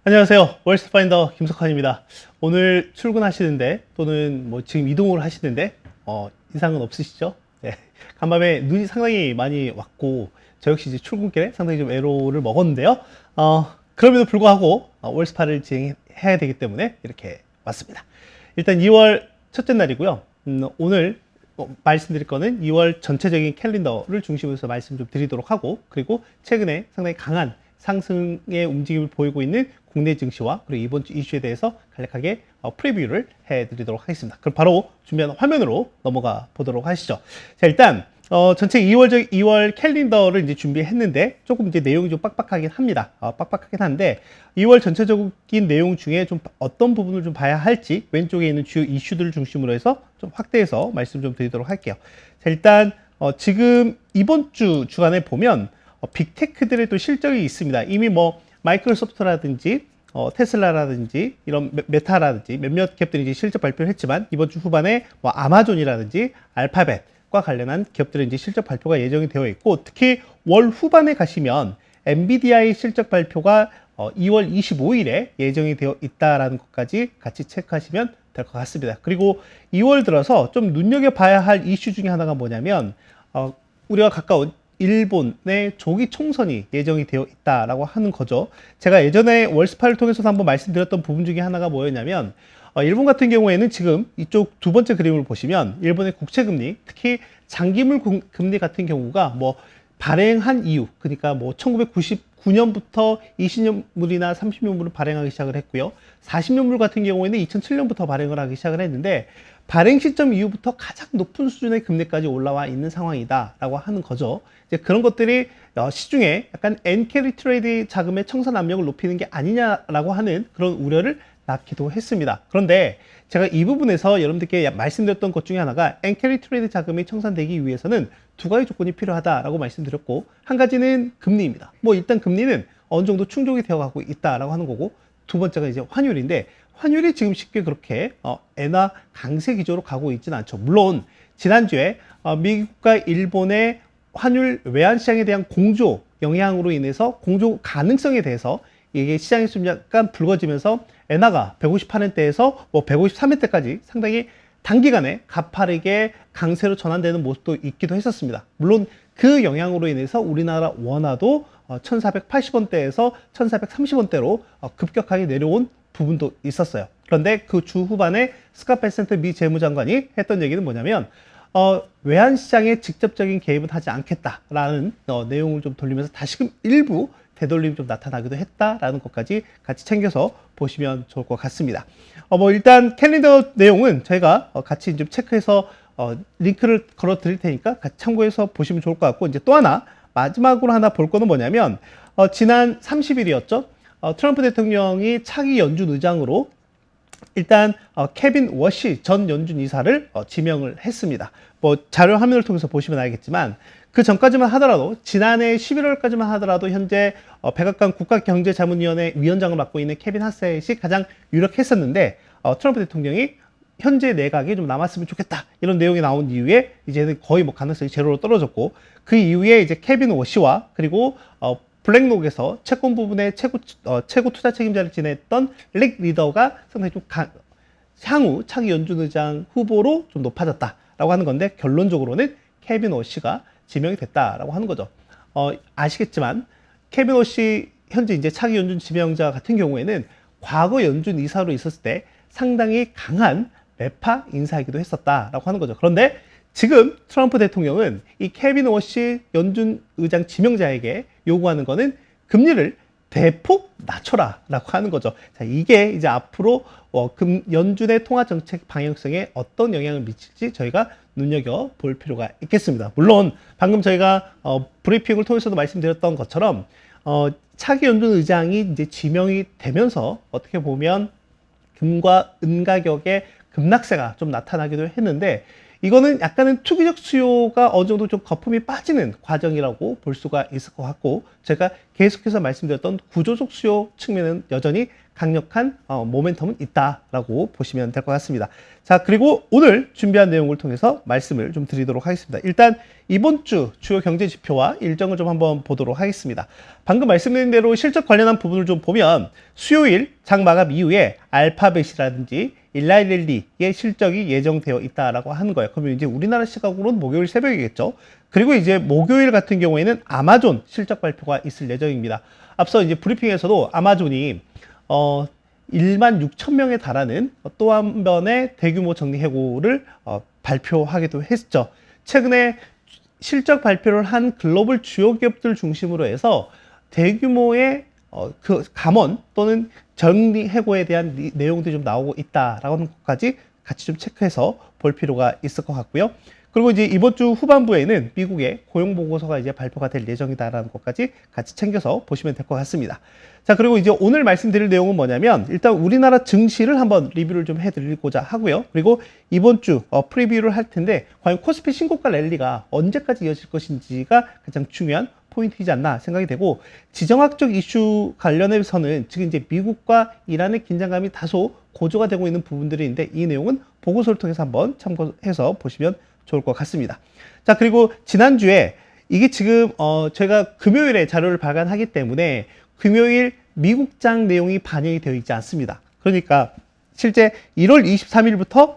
안녕하세요. 월스트파인더 김석환입니다. 오늘 출근하시는데 또는 뭐 지금 이동을 하시는데 이상은 없으시죠? 네. 간밤에 눈이 상당히 많이 왔고 저 역시 이제 출근길에 상당히 좀 애로를 먹었는데요. 그럼에도 불구하고 월스파를 진행해야 되기 때문에 이렇게 왔습니다. 일단 2월 첫째 날이고요. 오늘 말씀드릴 거는 2월 전체적인 캘린더를 중심으로 해서 말씀 좀 드리도록 하고, 그리고 최근에 상당히 강한 상승의 움직임을 보이고 있는 국내 증시와 그리고 이번 주 이슈에 대해서 간략하게 프리뷰를 해드리도록 하겠습니다. 그럼 바로 준비한 화면으로 넘어가 보도록 하시죠. 자, 일단 전체 2월 캘린더를 이제 준비했는데 조금 이제 내용이 좀 빡빡하긴 합니다. 빡빡하긴 한데 2월 전체적인 내용 중에 좀 어떤 부분을 좀 봐야 할지 왼쪽에 있는 주요 이슈들을 중심으로 해서 좀 확대해서 말씀 좀 드리도록 할게요. 자, 일단 지금 이번 주 주간에 보면 빅테크들의 또 실적이 있습니다. 이미 뭐 마이크로소프트라든지 테슬라라든지 이런 메타라든지 몇몇 갭들이 이제 실적 발표를 했지만 이번 주 후반에 뭐 아마존이라든지 알파벳과 관련한 기업들의 이제 실적 발표가 예정이 되어 있고, 특히 월 후반에 가시면 엔비디아의 실적 발표가 2월 25일에 예정이 되어 있다라는 것까지 같이 체크하시면 될 것 같습니다. 그리고 2월 들어서 좀 눈여겨봐야 할 이슈 중에 하나가 뭐냐면 우리가 가까운 일본의 조기 총선이 예정이 되어 있다라고 하는 거죠. 제가 예전에 월스파를 통해서도 한번 말씀드렸던 부분 중에 하나가 뭐였냐면 일본 같은 경우에는 지금 이쪽 두 번째 그림을 보시면 일본의 국채금리, 특히 장기물 금리 같은 경우가 뭐 발행한 이후, 그러니까 뭐 1999년부터 20년물이나 30년물을 발행하기 시작을 했고요. 40년물 같은 경우에는 2007년부터 발행을 하기 시작을 했는데 발행 시점 이후부터 가장 높은 수준의 금리까지 올라와 있는 상황이다라고 하는 거죠. 이제 그런 것들이 시중에 약간 엔캐리 트레이드 자금의 청산 압력을 높이는 게 아니냐라고 하는 그런 우려를 낳기도 했습니다. 그런데 제가 이 부분에서 여러분들께 말씀드렸던 것 중에 하나가 엔캐리 트레이드 자금이 청산되기 위해서는 두 가지 조건이 필요하다라고 말씀드렸고, 한 가지는 금리입니다. 뭐 일단 금리는 어느 정도 충족이 되어가고 있다라고 하는 거고, 두 번째가 이제 환율인데 환율이 지금 쉽게 그렇게 엔화 강세 기조로 가고 있지는 않죠. 물론 지난주에 미국과 일본의 환율 외환 시장에 대한 공조 영향으로 인해서 공조 가능성에 대해서 이게 시장이 좀 약간 붉어지면서 엔화가 158원대에서 뭐 153원대까지 상당히 단기간에 가파르게 강세로 전환되는 모습도 있기도 했었습니다. 물론 그 영향으로 인해서 우리나라 원화도 1480원대에서 1430원대로 급격하게 내려온 부분도 있었어요. 그런데 그 주 후반에 스캇 베센트 미 재무장관이 했던 얘기는 뭐냐면 외환 시장에 직접적인 개입은 하지 않겠다라는 내용을 좀 돌리면서 다시금 일부 되돌림이 좀 나타나기도 했다라는 것까지 같이 챙겨서 보시면 좋을 것 같습니다. 뭐 일단 캘린더 내용은 저희가 같이 좀 체크해서 링크를 걸어 드릴 테니까 같이 참고해서 보시면 좋을 것 같고, 이제 또 하나 마지막으로 하나 볼 거는 뭐냐면 지난 30일이었죠. 트럼프 대통령이 차기 연준 의장으로 일단 케빈 워시 전 연준 이사를 지명을 했습니다. 뭐 자료 화면을 통해서 보시면 알겠지만 그 전까지만 하더라도 지난해 11월까지만 하더라도 현재 백악관 국가경제자문위원회 위원장을 맡고 있는 케빈 하셋이 가장 유력했었는데 트럼프 대통령이 현재 내각에 좀 남았으면 좋겠다 이런 내용이 나온 이후에 이제는 거의 뭐 가능성이 제로로 떨어졌고, 그 이후에 이제 케빈 워시와 그리고 블랙록에서 채권 부분의 최고 투자 책임자를 지냈던 릭 리더가 상당히 좀 향후 차기 연준의장 후보로 좀 높아졌다라고 하는 건데, 결론적으로는 케빈 워시가 지명이 됐다라고 하는 거죠. 아시겠지만 케빈 워시 현재 이제 차기 연준 지명자 같은 경우에는 과거 연준 이사로 있었을 때 상당히 강한 매파 인사이기도 했었다라고 하는 거죠. 그런데 지금 트럼프 대통령은 이 케빈 워시 연준 의장 지명자에게 요구하는 거는 금리를 대폭 낮춰라 라고 하는 거죠. 자, 이게 이제 앞으로 연준의 통화 정책 방향성에 어떤 영향을 미칠지 저희가 눈여겨 볼 필요가 있겠습니다. 물론 방금 저희가 브리핑을 통해서도 말씀드렸던 것처럼 차기 연준 의장이 이제 지명이 되면서 어떻게 보면 금과 은 가격의 급락세가 좀 나타나기도 했는데, 이거는 약간은 투기적 수요가 어느 정도 좀 거품이 빠지는 과정이라고 볼 수가 있을 것 같고, 제가 계속해서 말씀드렸던 구조적 수요 측면은 여전히 강력한 모멘텀은 있다라고 보시면 될 것 같습니다. 자, 그리고 오늘 준비한 내용을 통해서 말씀을 좀 드리도록 하겠습니다. 일단 이번 주 주요 경제 지표와 일정을 좀 한번 보도록 하겠습니다. 방금 말씀드린 대로 실적 관련한 부분을 좀 보면 수요일 장 마감 이후에 알파벳이라든지 일라일리의 실적이 예정되어 있다라고 하는 거예요. 그러면 이제 우리나라 시각으로는 목요일 새벽이겠죠. 그리고 이제 목요일 같은 경우에는 아마존 실적 발표가 있을 예정입니다. 앞서 이제 브리핑에서도 아마존이 1만 6천 명에 달하는 또 한 번의 대규모 정리해고를 발표하기도 했죠. 최근에 실적 발표를 한 글로벌 주요 기업들 중심으로 해서 대규모의 그 감원 또는 정리해고에 대한 내용들이 좀 나오고 있다라고 하는 것까지 같이 좀 체크해서 볼 필요가 있을 것 같고요. 그리고 이제 이번 주 후반부에는 미국의 고용보고서가 이제 발표가 될 예정이다라는 것까지 같이 챙겨서 보시면 될 것 같습니다. 자, 그리고 이제 오늘 말씀드릴 내용은 뭐냐면 일단 우리나라 증시를 한번 리뷰를 좀 해드리고자 하고요. 그리고 이번 주 프리뷰를 할 텐데 과연 코스피 신고가 랠리가 언제까지 이어질 것인지가 가장 중요한 포인트이지 않나 생각이 되고 지정학적 이슈 관련해서는 지금 이제 미국과 이란의 긴장감이 다소 고조가 되고 있는 부분들이 있는데 이 내용은 보고서를 통해서 한번 참고해서 보시면 좋을 것 같습니다. 자, 그리고 지난주에 이게 지금 제가 금요일에 자료를 발간하기 때문에 금요일 미국장 내용이 반영이 되어 있지 않습니다. 그러니까 실제 1월 23일부터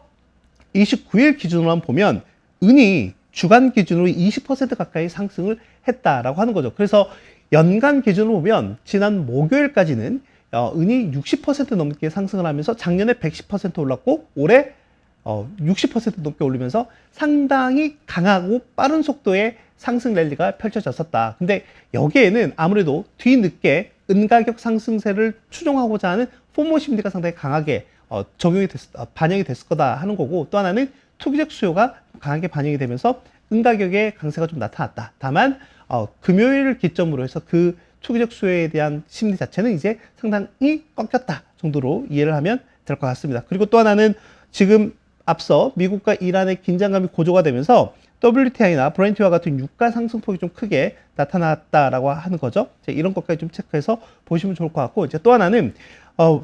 29일 기준으로만 보면 은이 주간 기준으로 20% 가까이 상승을 했다라고 하는 거죠. 그래서 연간 기준으로 보면 지난 목요일까지는 은이 60% 넘게 상승을 하면서 작년에 110% 올랐고 올해 60% 넘게 올리면서 상당히 강하고 빠른 속도의 상승 랠리가 펼쳐졌었다. 근데 여기에는 아무래도 뒤늦게 은가격 상승세를 추종하고자 하는 포모 심리가 상당히 강하게 반영이 됐을 거다 하는 거고 또 하나는 투기적 수요가 강하게 반영이 되면서 은가격의 강세가 좀 나타났다. 다만 금요일을 기점으로 해서 그 투기적 수요에 대한 심리 자체는 이제 상당히 꺾였다 정도로 이해를 하면 될 것 같습니다. 그리고 또 하나는 지금 앞서 미국과 이란의 긴장감이 고조가 되면서 WTI나 브렌트와 같은 유가 상승폭이 좀 크게 나타났다라고 하는 거죠. 이런 것까지 좀 체크해서 보시면 좋을 것 같고 이제 또 하나는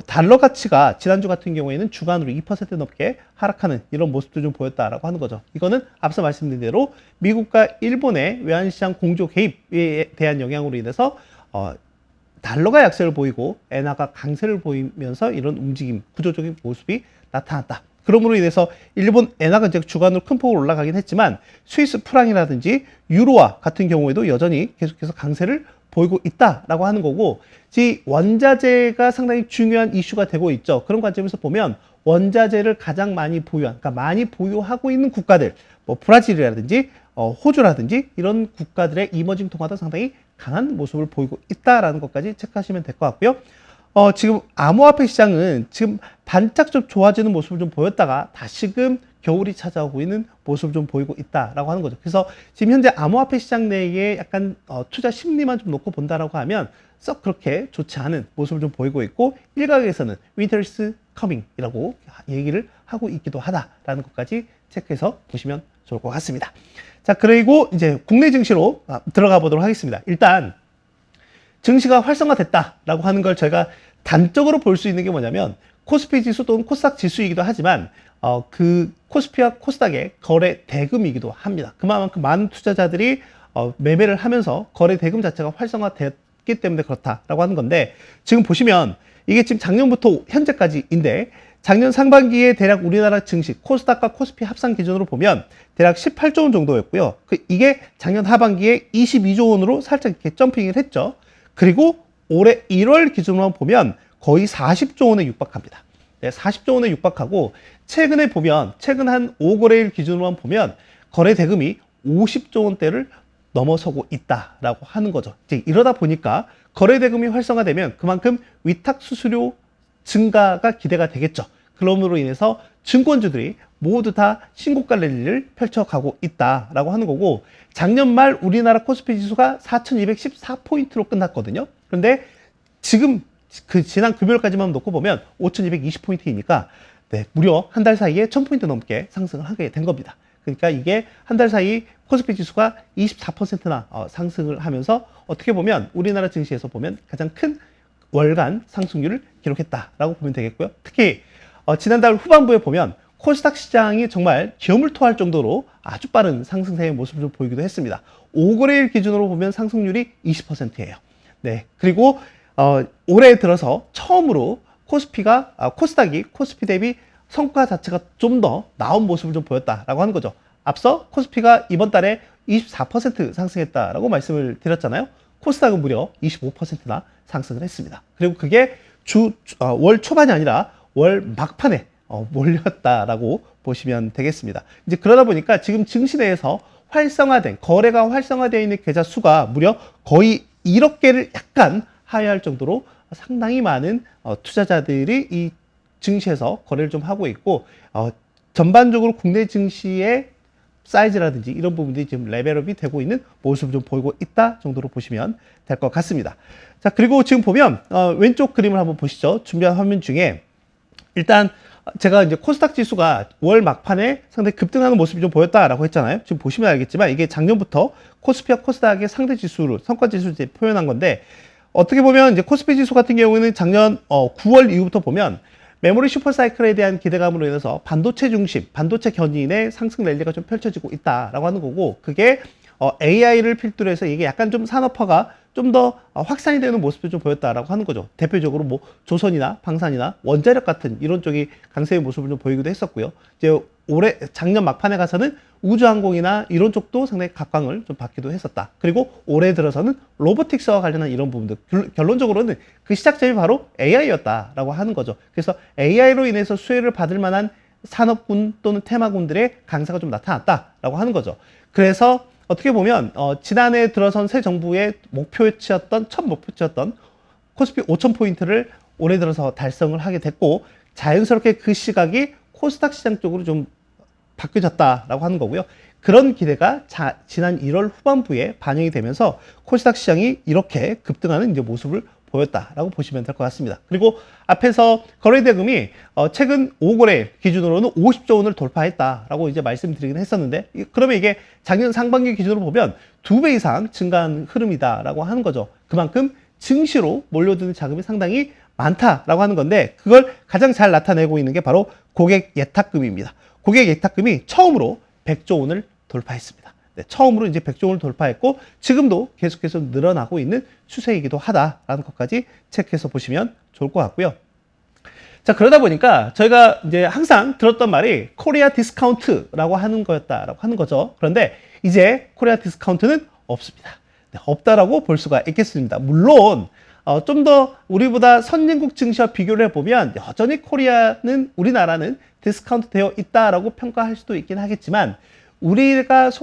달러 가치가 지난주 같은 경우에는 주간으로 2% 넘게 하락하는 이런 모습도 좀 보였다라고 하는 거죠. 이거는 앞서 말씀드린 대로 미국과 일본의 외환시장 공조 개입에 대한 영향으로 인해서 달러가 약세를 보이고 엔화가 강세를 보이면서 이런 움직임, 구조적인 모습이 나타났다. 그러므로 인해서 일본 엔화가 이제 주간으로 큰 폭으로 올라가긴 했지만 스위스 프랑이라든지 유로화 같은 경우에도 여전히 계속해서 강세를 보이고 있다라고 하는 거고 이 원자재가 상당히 중요한 이슈가 되고 있죠. 그런 관점에서 보면 원자재를 가장 많이 보유한, 그러니까 많이 보유하고 있는 국가들, 뭐 브라질이라든지 호주라든지 이런 국가들의 이머징 통화도 상당히 강한 모습을 보이고 있다라는 것까지 체크하시면 될 것 같고요. 지금 암호화폐 시장은 지금 반짝 좀 좋아지는 모습을 좀 보였다가 다시금 겨울이 찾아오고 있는 모습을 좀 보이고 있다라고 하는 거죠. 그래서 지금 현재 암호화폐 시장 내에 약간 투자 심리만 좀 놓고 본다라고 하면 썩 그렇게 좋지 않은 모습을 좀 보이고 있고 일각에서는 Winter is coming이라고 얘기를 하고 있기도 하다라는 것까지 체크해서 보시면 좋을 것 같습니다. 자, 그리고 이제 국내 증시로 들어가 보도록 하겠습니다. 일단 증시가 활성화됐다라고 하는 걸 저희가 단적으로 볼 수 있는 게 뭐냐면 코스피 지수 또는 코스닥 지수이기도 하지만 그 코스피와 코스닥의 거래 대금이기도 합니다. 그만큼 많은 투자자들이 매매를 하면서 거래 대금 자체가 활성화됐기 때문에 그렇다라고 하는 건데 지금 보시면 이게 지금 작년부터 현재까지인데 작년 상반기에 대략 우리나라 증시 코스닥과 코스피 합산 기준으로 보면 대략 18조 원 정도였고요. 이게 작년 하반기에 22조 원으로 살짝 이렇게 점핑을 했죠. 그리고 올해 1월 기준으로 보면 거의 40조 원에 육박합니다. 네, 40조 원에 육박하고 최근에 보면 최근 한 5거래일 기준으로만 보면 거래 대금이 50조 원대를 넘어서고 있다라고 하는 거죠. 이제 이러다 보니까 거래 대금이 활성화되면 그만큼 위탁 수수료 증가가 기대가 되겠죠. 그럼으로 인해서 증권주들이 모두 다 신고가 랠리를 펼쳐가고 있다라고 하는 거고 작년 말 우리나라 코스피 지수가 4,214포인트로 끝났거든요. 그런데 지금 그 지난 금요일까지만 놓고 보면 5,220포인트이니까 네, 무려 한 달 사이에 1,000포인트 넘게 상승을 하게 된 겁니다. 그러니까 이게 한 달 사이 코스피 지수가 24%나 상승을 하면서 어떻게 보면 우리나라 증시에서 보면 가장 큰 월간 상승률을 기록했다라고 보면 되겠고요. 특히 지난달 후반부에 보면 코스닥 시장이 정말 기어물토할 정도로 아주 빠른 상승세의 모습을 좀 보이기도 했습니다. 5거래일 기준으로 보면 상승률이 20%예요. 네, 그리고 올해 들어서 처음으로 코스닥이 코스피 대비 성과 자체가 좀 더 나은 모습을 좀 보였다라고 하는 거죠. 앞서 코스피가 이번 달에 24% 상승했다라고 말씀을 드렸잖아요. 코스닥은 무려 25%나 상승을 했습니다. 그리고 그게 월 초반이 아니라 월 막판에 몰렸다라고 보시면 되겠습니다. 이제 그러다 보니까 지금 증시 내에서 거래가 활성화되어 있는 계좌 수가 무려 거의 1억 개를 약간 하회할 정도로 상당히 많은 투자자들이 이 증시에서 거래를 좀 하고 있고, 전반적으로 국내 증시의 사이즈라든지 이런 부분들이 지금 레벨업이 되고 있는 모습을 좀 보이고 있다 정도로 보시면 될 것 같습니다. 자, 그리고 지금 보면 왼쪽 그림을 한번 보시죠. 준비한 화면 중에 일단 제가 이제 코스닥 지수가 월 막판에 상당히 급등하는 모습이 좀 보였다라고 했잖아요. 지금 보시면 알겠지만 이게 작년부터 코스피와 코스닥의 상대 지수를, 성과 지수를 이제 표현한 건데, 어떻게 보면 이제 코스피 지수 같은 경우에는 작년 9월 이후부터 보면 메모리 슈퍼사이클에 대한 기대감으로 인해서 반도체 중심, 반도체 견인의 상승 랠리가 좀 펼쳐지고 있다라고 하는 거고, 그게 AI를 필두로 해서 이게 약간 좀 산업화가 좀 더 확산이 되는 모습도 좀 보였다라고 하는 거죠. 대표적으로 뭐 조선이나 방산이나 원자력 같은 이런 쪽이 강세의 모습을 좀 보이기도 했었고요. 이제 작년 막판에 가서는 우주항공이나 이런 쪽도 상당히 각광을 좀 받기도 했었다. 그리고 올해 들어서는 로보틱스와 관련한 이런 부분들, 결론적으로는 그 시작점이 바로 AI였다라고 하는 거죠. 그래서 AI로 인해서 수혜를 받을 만한 산업군 또는 테마군들의 강세가 좀 나타났다라고 하는 거죠. 그래서 어떻게 보면 지난해 들어선 새 정부의 첫 목표치였던 코스피 5,000포인트를 올해 들어서 달성을 하게 됐고, 자연스럽게 그 시각이 코스닥 시장 쪽으로 좀 바뀌어졌다라고 하는 거고요. 그런 기대가 지난 1월 후반부에 반영이 되면서 코스닥 시장이 이렇게 급등하는 이제 모습을 보였다라고 보시면 될 것 같습니다. 그리고 앞에서 거래대금이 최근 5거래 기준으로는 50조 원을 돌파했다라고 이제 말씀드리긴 했었는데, 그러면 이게 작년 상반기 기준으로 보면 2배 이상 증가한 흐름이다라고 하는 거죠. 그만큼 증시로 몰려드는 자금이 상당히 많다라고 하는 건데, 그걸 가장 잘 나타내고 있는 게 바로 고객 예탁금입니다. 고객 예탁금이 처음으로 100조 원을 돌파했습니다. 네, 처음으로 이제 100조 원을 돌파했고, 지금도 계속해서 늘어나고 있는 추세이기도 하다라는 것까지 체크해서 보시면 좋을 것 같고요. 자, 그러다 보니까 저희가 이제 항상 들었던 말이 코리아 디스카운트라고 하는 거였다라고 하는 거죠. 그런데 이제 코리아 디스카운트는 없습니다. 네, 없다라고 볼 수가 있겠습니다. 물론 좀 더 우리보다 선진국 증시와 비교를 해보면 여전히 우리나라는 디스카운트 되어 있다라고 평가할 수도 있긴 하겠지만, 우리나라가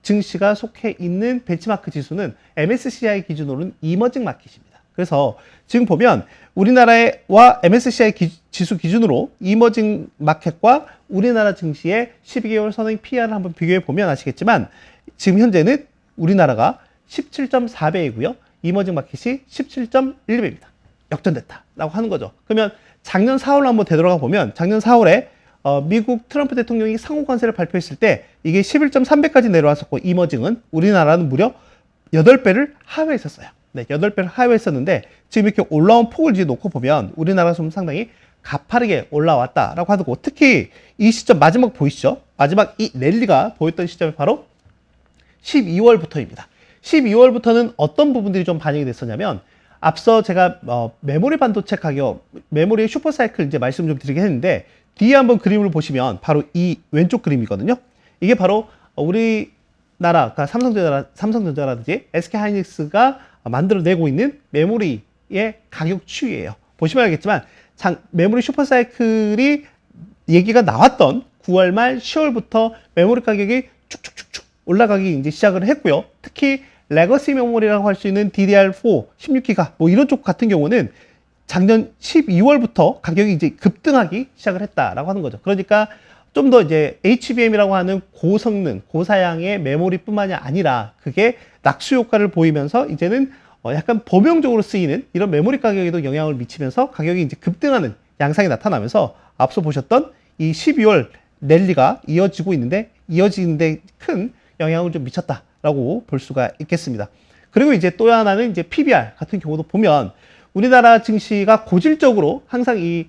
증시가 속해 있는 벤치마크 지수는 MSCI 기준으로는 이머징 마켓입니다. 그래서 지금 보면 우리나라와 MSCI 지수 기준으로 이머징 마켓과 우리나라 증시의 12개월 선행 PR을 한번 비교해 보면 아시겠지만, 지금 현재는 우리나라가 17.4배이고요. 이머징 마켓이 17.1배입니다. 역전됐다라고 하는 거죠. 그러면 작년 4월 한번 되돌아가 보면, 작년 4월에 미국 트럼프 대통령이 상호 관세를 발표했을 때 이게 11.3배까지 내려왔었고, 이머징은 우리나라는 무려 8배를 하회했었어요. 네, 8배를 하회했었는데, 지금 이렇게 올라온 폭을 이제 놓고 보면 우리나라가 좀 상당히 가파르게 올라왔다라고 하고, 특히 이 시점 마지막 보이시죠? 마지막 이 랠리가 보였던 시점이 바로 12월부터입니다. 12월부터는 어떤 부분들이 좀 반영이 됐었냐면, 앞서 제가 메모리 반도체 가격, 메모리의 슈퍼사이클 이제 말씀 좀 드리긴 했는데, 뒤에 한번 그림을 보시면 바로 이 왼쪽 그림이거든요. 이게 바로 우리나라, 그러니까 삼성전자라든지 SK하이닉스가 만들어내고 있는 메모리의 가격 추이예요. 보시면 알겠지만 메모리 슈퍼사이클이 얘기가 나왔던 9월 말 10월부터 메모리 가격이 축축축축 올라가기 이제 시작을 했고요. 특히 레거시 메모리라고 할 수 있는 DDR4, 16기가 뭐 이런 쪽 같은 경우는 작년 12월부터 가격이 이제 급등하기 시작을 했다라고 하는 거죠. 그러니까 좀 더 이제 HBM이라고 하는 고성능, 고사양의 메모리뿐만이 아니라 그게 낙수 효과를 보이면서 이제는 약간 범용적으로 쓰이는 이런 메모리 가격에도 영향을 미치면서 가격이 이제 급등하는 양상이 나타나면서 앞서 보셨던 이 12월 랠리가 이어지는데 큰 영향을 좀 미쳤다라고 볼 수가 있겠습니다. 그리고 이제 또 하나는 이제 PBR 같은 경우도 보면 우리나라 증시가 고질적으로 항상 이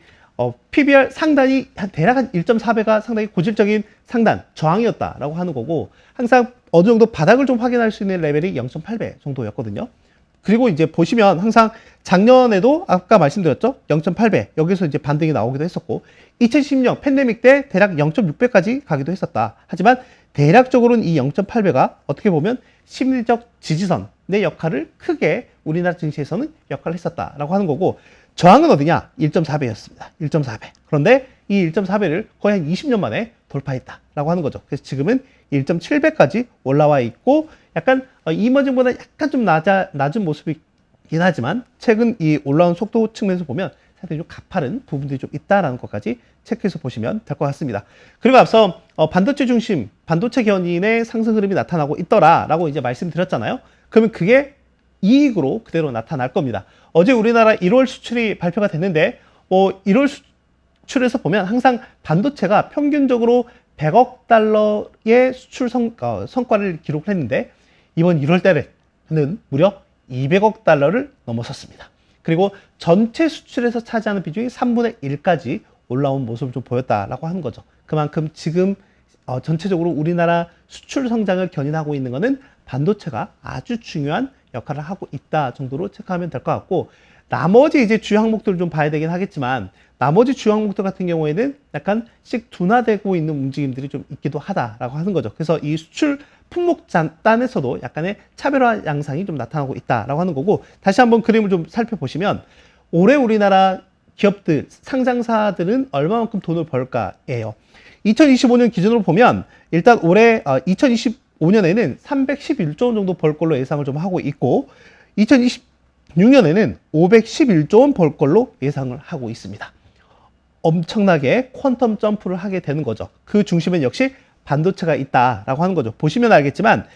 PBR 상단이 대략 한 1.4배가 상당히 고질적인 상단, 저항이었다라고 하는 거고, 항상 어느 정도 바닥을 좀 확인할 수 있는 레벨이 0.8배 정도였거든요. 그리고 이제 보시면 항상 작년에도 아까 말씀드렸죠? 0.8배. 여기서 이제 반등이 나오기도 했었고, 2016 팬데믹 때 대략 0.6배까지 가기도 했었다. 하지만 대략적으로는 이 0.8배가 어떻게 보면 심리적 지지선의 역할을 크게 우리나라 증시에서는 역할을 했었다라고 하는 거고, 저항은 어디냐? 1.4배였습니다. 1.4배. 그런데 이 1.4배를 거의 한 20년 만에 돌파했다라고 하는 거죠. 그래서 지금은 1.7배까지 올라와 있고, 약간 이머징보다 약간 좀 낮은 모습이긴 하지만 최근 이 올라온 속도 측면에서 보면 상당히 좀 가파른 부분들이 좀 있다라는 것까지 체크해서 보시면 될 것 같습니다. 그리고 앞서 반도체 중심, 반도체 견인의 상승 흐름이 나타나고 있더라라고 이제 말씀드렸잖아요. 그러면 그게 이익으로 그대로 나타날 겁니다. 어제 우리나라 1월 수출이 발표가 됐는데 1월 수출에서 보면 항상 반도체가 평균적으로 100억 달러의 수출 성과를 기록했는데 이번 1월 달에는 무려 200억 달러를 넘어섰습니다. 그리고 전체 수출에서 차지하는 비중이 3분의 1까지 올라온 모습을 좀 보였다라고 하는 거죠. 그만큼 지금 전체적으로 우리나라 수출 성장을 견인하고 있는 것은 반도체가 아주 중요한 역할을 하고 있다 정도로 체크하면 될 것 같고, 나머지 이제 주요 항목들을 좀 봐야 되긴 하겠지만, 나머지 주요 항목들 같은 경우에는 약간씩 둔화되고 있는 움직임들이 좀 있기도 하다라고 하는 거죠. 그래서 이 수출 품목 단에서도 약간의 차별화 양상이 좀 나타나고 있다라고 하는 거고, 다시 한번 그림을 좀 살펴보시면 올해 우리나라 기업들, 상장사들은 얼마만큼 돈을 벌까예요. 2025년 기준으로 보면 일단 올해 2025년에는 311조 원 정도 벌 걸로 예상을 좀 하고 있고, 2026년에는 511조 원 벌 걸로 예상을 하고 있습니다. 엄청나게 퀀텀 점프를 하게 되는 거죠. 그 중심엔 역시 반도체가 있다라고 하는 거죠. 보시면 알겠지만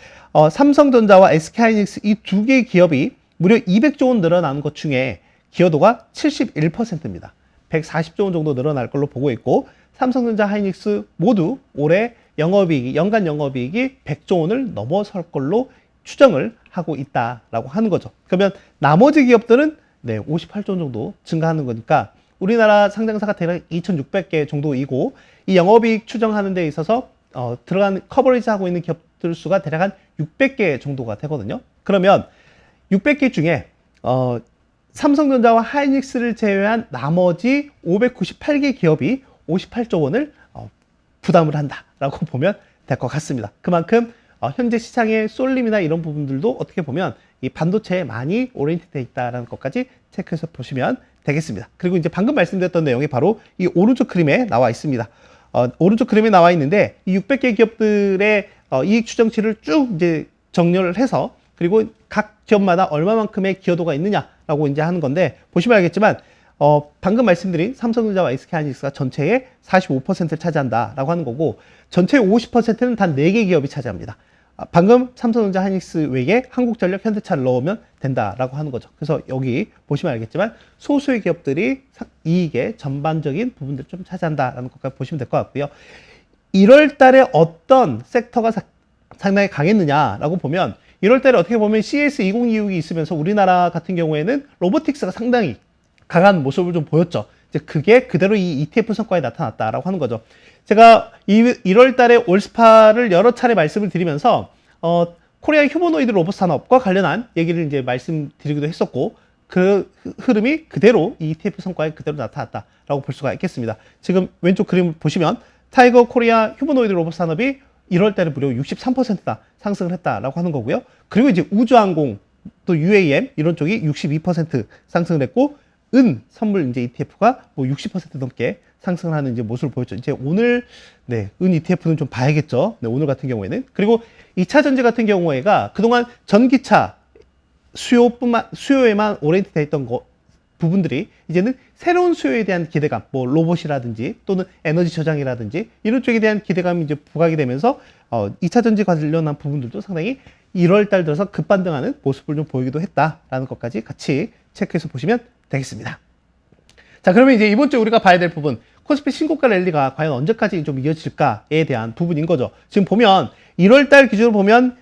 삼성전자와 SK하이닉스 이 두 개의 기업이 무려 200조 원 늘어나는 것 중에 기여도가 71%입니다. 140조 원 정도 늘어날 걸로 보고 있고, 삼성전자, 하이닉스 모두 올해 영업이익이, 연간 영업이익이 100조 원을 넘어설 걸로 추정을 하고 있다라고 하는 거죠. 그러면 나머지 기업들은 58조 원 정도 증가하는 거니까 우리나라 상장사가 대략 2,600개 정도이고, 이 영업이익 추정하는 데 있어서 들어간 커버리지 하고 있는 기업들 수가 대략 한 600개 정도가 되거든요. 그러면 600개 중에 삼성전자와 하이닉스를 제외한 나머지 598개 기업이 58조 원을 부담을 한다라고 보면 될 것 같습니다. 그만큼 현재 시장의 쏠림이나 이런 부분들도 어떻게 보면 이 반도체에 많이 오리엔티되어 있다는 것까지 체크해서 보시면 되겠습니다. 그리고 이제 방금 말씀드렸던 내용이 바로 이 오른쪽 그림에 나와 있습니다. 오른쪽 그림에 나와 있는데 이 600개 기업들의 이익 추정치를 쭉 이제 정렬을 해서, 그리고 각 기업마다 얼마만큼의 기여도가 있느냐라고 이제 하는 건데, 보시면 알겠지만 방금 말씀드린 삼성전자와 SK하이닉스가 전체의 45%를 차지한다라고 하는 거고, 전체의 50%는 단 4개 기업이 차지합니다. 방금 삼성전자, 하이닉스 외에 한국전력, 현대차를 넣으면 된다라고 하는 거죠. 그래서 여기 보시면 알겠지만 소수의 기업들이 이익의 전반적인 부분들을 좀 차지한다라는 것까지 보시면 될 것 같고요. 1월 달에 어떤 섹터가 상당히 강했느냐라고 보면, 1월 달에 어떻게 보면 CS 2026이 있으면서 우리나라 같은 경우에는 로보틱스가 상당히 강한 모습을 좀 보였죠. 이제 그게 그대로 이 ETF 성과에 나타났다라고 하는 거죠. 제가 1월 달에 올스파를 여러 차례 말씀을 드리면서 코리아 휴머노이드 로봇 산업과 관련한 얘기를 이제 말씀드리기도 했었고, 그 흐름이 그대로 이 ETF 성과에 그대로 나타났다라고 볼 수가 있겠습니다. 지금 왼쪽 그림을 보시면 타이거 코리아 휴머노이드 로봇 산업이 1월 달에 무려 63%나 상승을 했다라고 하는 거고요. 그리고 이제 우주항공 또 UAM 이런 쪽이 62% 상승을 했고, 선물 이제 ETF가 뭐 60% 넘게 상승을 하는 이제 모습을 보였죠. 이제 오늘 ETF는 좀 봐야겠죠. 오늘 같은 경우에는. 그리고 2차 전지 같은 경우에가 그동안 전기차 수요에만 오리엔티되어 있던 부분들이 이제는 새로운 수요에 대한 기대감, 뭐 로봇이라든지 또는 에너지 저장이라든지 이런 쪽에 대한 기대감이 이제 부각이 되면서 2차 전지 관련한 부분들도 상당히 1월 달 들어서 급반등하는 모습을 좀 보이기도 했다라는 것까지 같이 체크해서 보시면 되겠습니다. 자, 그러면 이제 이번 주에 우리가 봐야 될 부분, 코스피 신고가 랠리가 과연 언제까지 좀 이어질까에 대한 부분인 거죠. 지금 보면 1월 달 기준으로 보면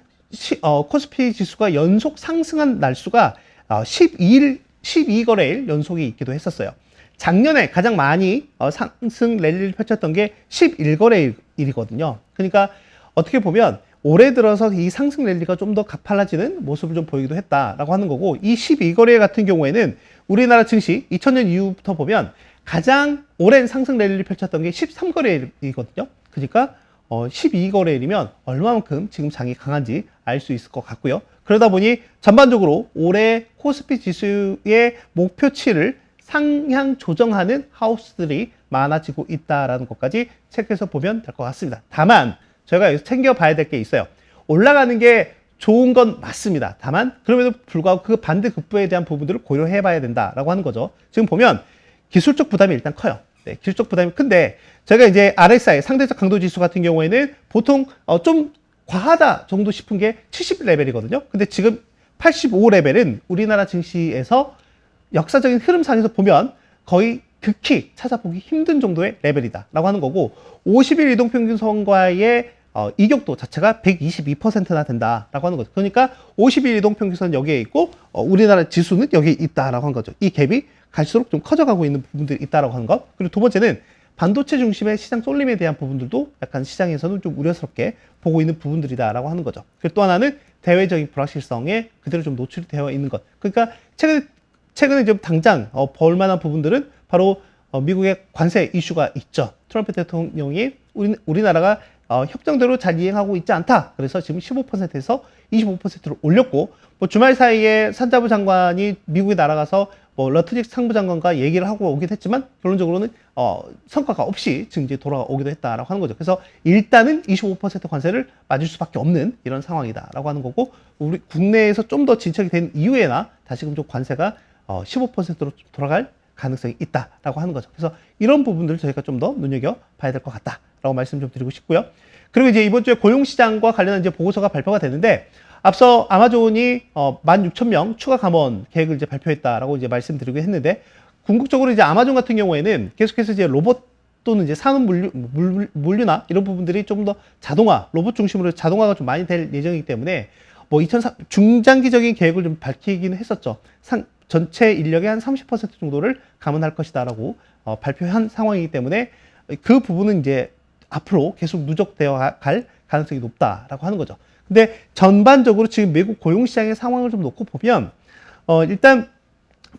코스피 지수가 연속 상승한 날수가 12거래일 연속이 있기도 했었어요. 작년에 가장 많이 상승 랠리를 펼쳤던 게 11거래일이거든요. 그러니까 어떻게 보면 올해 들어서 이 상승 랠리가 좀 더 가팔라지는 모습을 좀 보이기도 했다라고 하는 거고, 이 12거래일 같은 경우에는 우리나라 증시 2000년 이후부터 보면 가장 오랜 상승 랠리를 펼쳤던 게 13거래일이거든요. 그러니까 12거래일이면 얼마만큼 지금 장이 강한지 알 수 있을 것 같고요. 그러다 보니 전반적으로 올해 코스피 지수의 목표치를 상향 조정하는 하우스들이 많아지고 있다는 것까지 체크해서 보면 될 것 같습니다. 다만 저희가 여기서 챙겨봐야 될 게 있어요. 올라가는 게 좋은 건 맞습니다. 다만 그럼에도 불구하고 그 반대급부에 대한 부분들을 고려해 봐야 된다라고 하는 거죠. 지금 보면 기술적 부담이 일단 커요. 네, 기술적 부담이 큰데 제가 이제 RSI 상대적 강도 지수 같은 경우에는 보통 좀 과하다 정도 싶은 게 70레벨이거든요. 근데 지금 85레벨은 우리나라 증시에서 역사적인 흐름상에서 보면 거의 극히 찾아보기 힘든 정도의 레벨이다라고 하는 거고, 50일 이동평균선과의 이격도 자체가 122%나 된다라고 하는 거죠. 그러니까 50일 이동평균선 여기에 있고 우리나라 지수는 여기에 있다라고 하는 거죠. 이 갭이 갈수록 좀 커져가고 있는 부분들이 있다라고 하는 것. 그리고 두 번째는 반도체 중심의 시장 쏠림에 대한 부분들도 약간 시장에서는 좀 우려스럽게 보고 있는 부분들이다라고 하는 거죠. 그리고 또 하나는 대외적인 불확실성에 그대로 좀 노출이 되어 있는 것. 그러니까 최근에 좀 당장 볼 만한 부분들은 바로 미국의 관세 이슈가 있죠. 트럼프 대통령이 우리나라가 협정대로 잘 이행하고 있지 않다. 그래서 지금 15%에서 25%로 올렸고, 뭐 주말 사이에 산자부 장관이 미국에 날아가서 러트직 상부장관과 얘기를 하고 오긴 했지만 결론적으로는 성과가 없이 지금 이제 돌아오기도 했다라고 하는 거죠. 그래서 일단은 25% 관세를 맞을 수밖에 없는 이런 상황이다라고 하는 거고, 우리 국내에서 좀 더 진척이 된 이후에나 다시금 좀 관세가 15%로 돌아갈 가능성이 있다라고 하는 거죠. 그래서 이런 부분들을 저희가 좀 더 눈여겨봐야 될 것 같다라고 말씀 좀 드리고 싶고요. 그리고 이제 이번 주에 고용시장과 관련한 이제 보고서가 발표가 되는데, 앞서 아마존이 16,000명 추가 감원 계획을 이제 발표했다라고 이제 말씀드리고 했는데, 궁극적으로 이제 아마존 같은 경우에는 계속해서 이제 로봇 또는 이제 산업 물류나 이런 부분들이 좀 더 로봇 중심으로 자동화가 좀 많이 될 예정이기 때문에 중장기적인 계획을 좀 밝히기는 했었죠. 전체 인력의 한 30% 정도를 감원할 것이다라고 발표한 상황이기 때문에 그 부분은 이제 앞으로 계속 누적되어 갈 가능성이 높다라고 하는 거죠. 근데 전반적으로 지금 미국 고용시장의 상황을 좀 놓고 보면 일단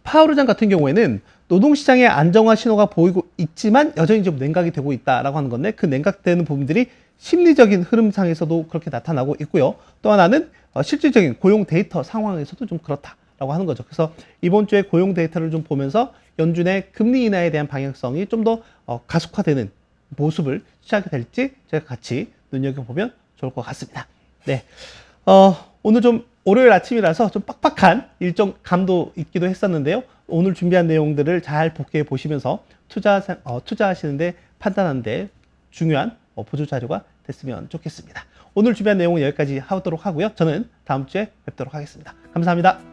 파월 의장 같은 경우에는 노동시장의 안정화 신호가 보이고 있지만 여전히 좀 냉각이 되고 있다라고 하는 건데, 그 냉각되는 부분들이 심리적인 흐름상에서도 그렇게 나타나고 있고요. 또 하나는 실질적인 고용 데이터 상황에서도 좀 그렇다라고 하는 거죠. 그래서 이번 주에 고용 데이터를 좀 보면서 연준의 금리 인하에 대한 방향성이 좀 더 가속화되는 모습을 취하게 될지 제가 같이 눈여겨보면 좋을 것 같습니다. 네. 오늘 좀 월요일 아침이라서 좀 빡빡한 일정 감도 있기도 했었는데요. 오늘 준비한 내용들을 잘 복귀해 보시면서 투자하시는데 판단하는데 중요한 보조 자료가 됐으면 좋겠습니다. 오늘 준비한 내용은 여기까지 하도록 하고요. 저는 다음 주에 뵙도록 하겠습니다. 감사합니다.